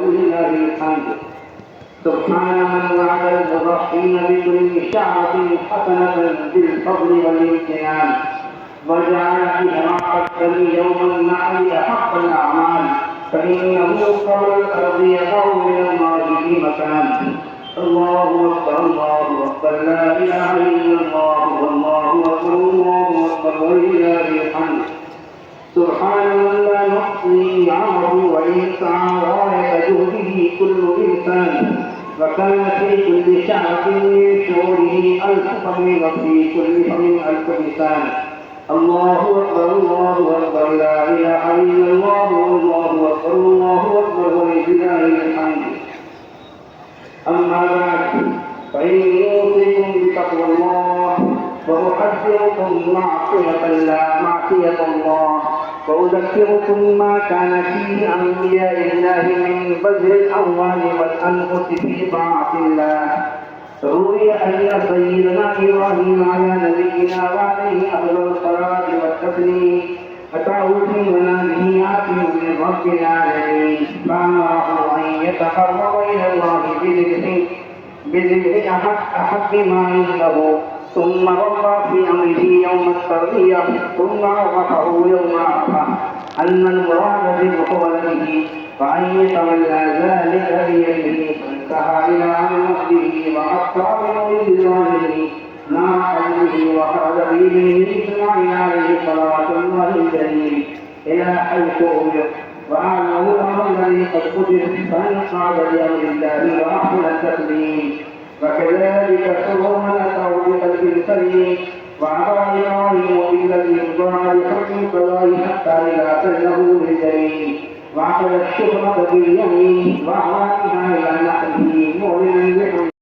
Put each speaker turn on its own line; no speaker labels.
ولله الحمد. سبحان من وعد المضحين بكل شعرة حسنة بالفضل والامتنان، وجعل إحراق الدم يوم النحر أحق الأعمال، فإنه قول الأرض يقع من الله في مكان. الله أكبر الله أكبر لا إله إلا الله والله أكبر الله أكبر ولله الحمد. سبحان من لا نحصي نعمه وإن سعى غاية جهده كل إنسان، وكان في كل شعرة من شعوره ألف فم وفي كل فم ألف لسان. الله أكبر الله أكبر لا إله إلا الله والله أكبر الله أكبر ولله الحمد. أما بعد، فإني أوصيكم بتقوى الله وأحذركم معصية الله، وأذكركم ما كان فيه أنبياء الله من بذل الأموال والأنفس في طاعة الله. روي أن سيدنا إبراهيم على نبينا وعليه أفضل الصلاة والتسليم أتاه في منامه آتٍ من رب العالمين فأمره أن يتقرب إلى الله بذكر أحق ما عنده، ثم وقع في أمره يوم التروية، ثم عرفه يوم عرفه أن المراد ذبح ولده، وأن يتولى ذلك بيده، فانتهى إلى عمده وأخطأ بظاهره مع قلبه وخرج به من إسماعيل عليه صلوات الله الجليل إلى حيث أمر، وأعلم الأمر الذي قد قدر فانقاد بأمر الله وأحسن التسليم. وكذلك سر من أتاه بقلب سليم، وعبر إبراهيم بالذي انظر لحكم القضاء حتى إذا سله بالجليل، وعقد الشهرة باليمين وأعوانها